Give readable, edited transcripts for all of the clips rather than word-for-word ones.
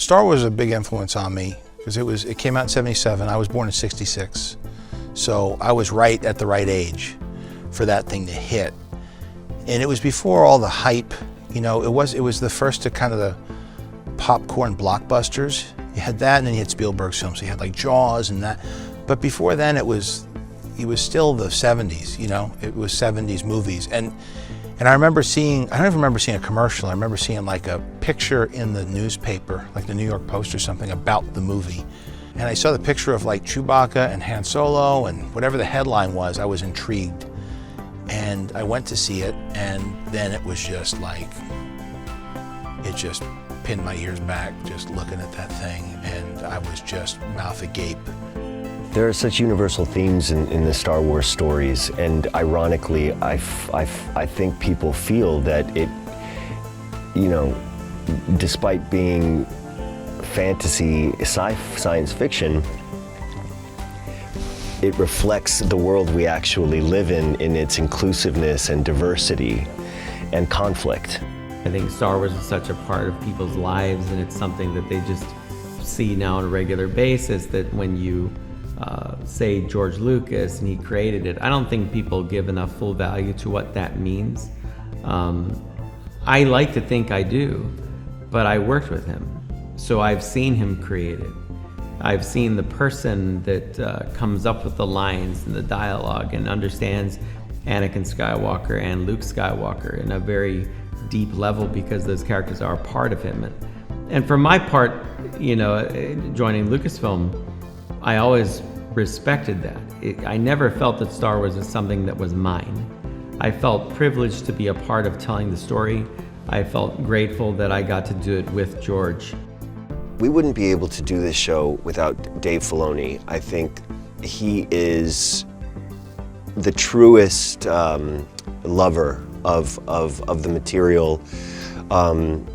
Star Wars was a big influence on me because it came out in '77. I was born in '66, so I was right at the right age for that thing to hit. And it was before all the hype. You know, it was the first to kind of the popcorn blockbusters. You had that, and then you had Spielberg's films. So you had like Jaws and that. But before then, it was still the '70s. You know, it was '70s movies. And I remember seeing, I don't even remember seeing a commercial. I remember seeing like a picture in the newspaper, like the New York Post or something, about the movie. And I saw the picture of like Chewbacca and Han Solo, and whatever the headline was, I was intrigued. And I went to see it, and then it was just like, it just pinned my ears back just looking at that thing, and I was just mouth agape. There are such universal themes in the Star Wars stories, and ironically, I think people feel that it, you know, despite being fantasy, science fiction, it reflects the world we actually live in its inclusiveness and diversity and conflict. I think Star Wars is such a part of people's lives, and it's something that they just see now on a regular basis, that when you say George Lucas and he created it, I don't think people give enough full value to what that means. I like to think I do, but I worked with him, so I've seen him create it. I've seen the person that comes up with the lines and the dialogue and understands Anakin Skywalker and Luke Skywalker in a very deep level, because those characters are a part of him. And for my part, you know, joining Lucasfilm, I always respected that. I never felt that Star Wars was something that was mine. I felt privileged to be a part of telling the story. I felt grateful that I got to do it with George. We wouldn't be able to do this show without Dave Filoni. I think he is the truest lover of the material.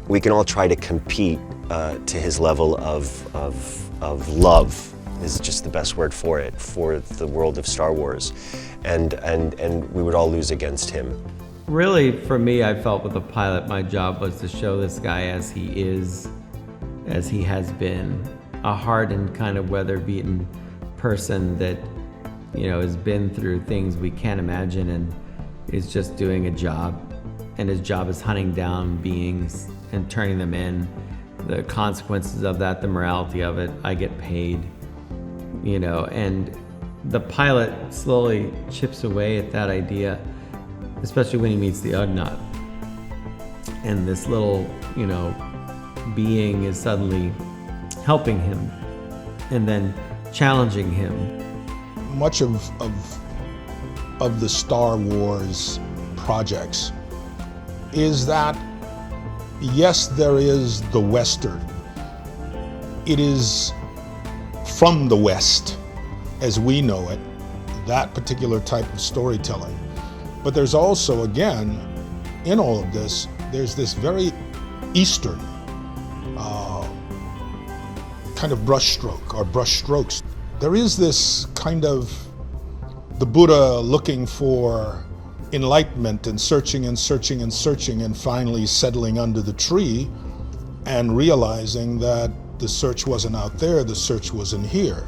We can all try to compete to his level of love, is just the best word for it, for the world of Star Wars. And we would all lose against him. Really, for me, I felt with the pilot, my job was to show this guy as he is, as he has been, a hardened, kind of weather-beaten person that, you know, has been through things we can't imagine and is just doing a job. And his job is hunting down beings and turning them in. The consequences of that, the morality of it, I get paid, you know, and the pilot slowly chips away at that idea, especially when he meets the Ugnaught. And this little, you know, being is suddenly helping him and then challenging him. Much of the Star Wars projects is that, yes, there is the Western. It is from the West, as we know it, that particular type of storytelling. But there's also, again, in all of this, there's this very Eastern kind of brushstroke or brushstrokes. There is this kind of the Buddha looking for enlightenment and searching and searching and searching, and finally settling under the tree and realizing that the search wasn't out there, the search was in here.